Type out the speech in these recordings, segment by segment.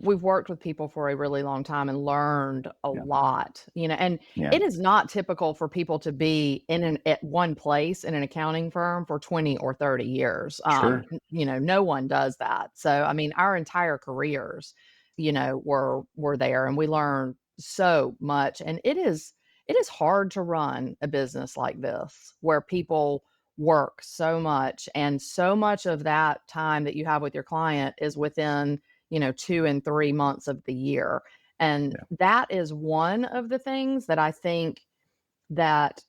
we've worked with people for a really long time and learned a Yeah. lot, and Yeah. it is not typical for people to be at one place in an accounting firm for 20 or 30 years. Sure. No one does that. So, I mean, our entire careers, were there, and we learned so much. And it is hard to run a business like this where people work so much, and so much of that time that you have with your client is within 2 and 3 months of the year. And Yeah. that is one of the things that I think that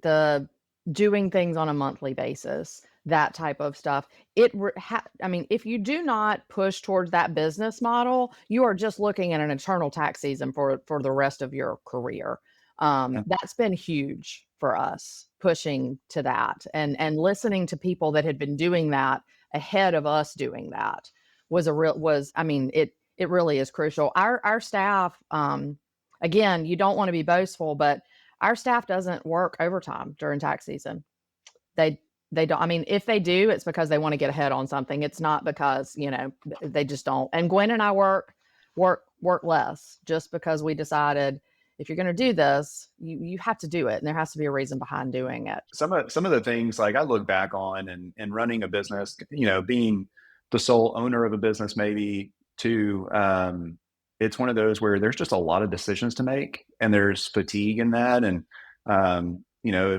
the doing things on a monthly basis, that type of stuff, I mean, if you do not push towards that business model, you are just looking at an eternal tax season for the rest of your career. Yeah. That's been huge for us, pushing to that, and listening to people that had been doing that ahead of us doing that I mean, it really is crucial. Our staff, again, you don't want to be boastful, but our staff doesn't work overtime during tax season. They they don't. I mean, if they do, it's because they want to get ahead on something. It's not because, they just don't. And Gwen and I work less just because we decided, if you're going to do this, you have to do it, and there has to be a reason behind doing it. Some of the things, like, I look back on, and running a business, being the sole owner of a business, maybe too, it's one of those where there's just a lot of decisions to make, and there's fatigue in that. And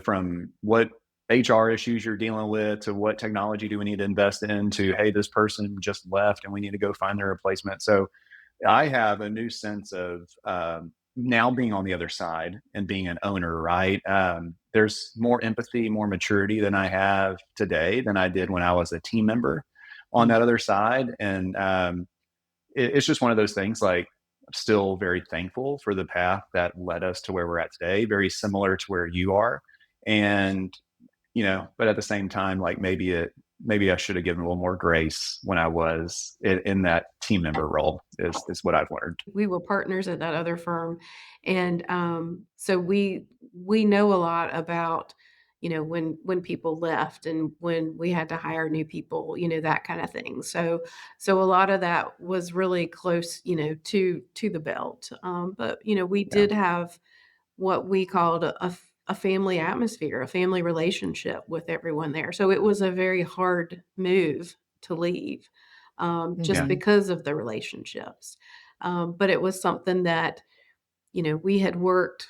from what HR issues you're dealing with, to what technology do we need to invest in, to, hey, this person just left and we need to go find their replacement. So I have a new sense of, now being on the other side and being an owner, right? There's more empathy, more maturity than I have today than I did when I was a team member on Mm. that other side. And it's just one of those things. Like, I'm still very thankful for the path that led us to where we're at today, very similar to where you are. And but at the same time, like, maybe I should have given a little more grace when I was in that team member role, is what I've learned. We were partners at that other firm, and, so we know a lot about, when people left and when we had to hire new people, that kinda thing. So a lot of that was really close, to the belt. But, we Yeah. did have what we called a family atmosphere, a family relationship with everyone there. So it was a very hard move to leave, just Yeah. Mhm. because of the relationships. But it was something that, we had worked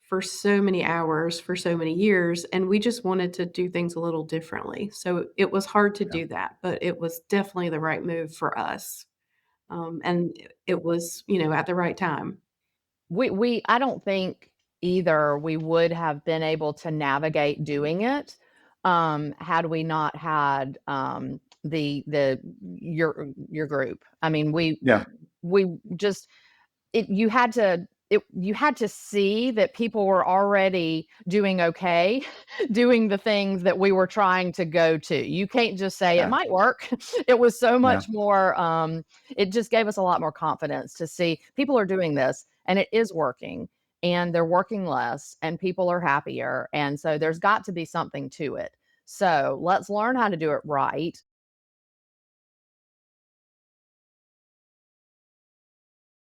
for so many hours for so many years, and we just wanted to do things a little differently. So it was hard to Yeah. do that, but it was definitely the right move for us. And it was, at the right time. I don't think either we would have been able to navigate doing it, had we not had, your group. I mean, Yeah. we just you had to see that people were already doing okay, doing the things that we were trying to go to. You can't just say it Yeah. might work. It was so Yeah. much more, it just gave us a lot more confidence to see people are doing this and it is working, and they're working less and people are happier. And so there's got to be something to it. So let's learn how to do it right.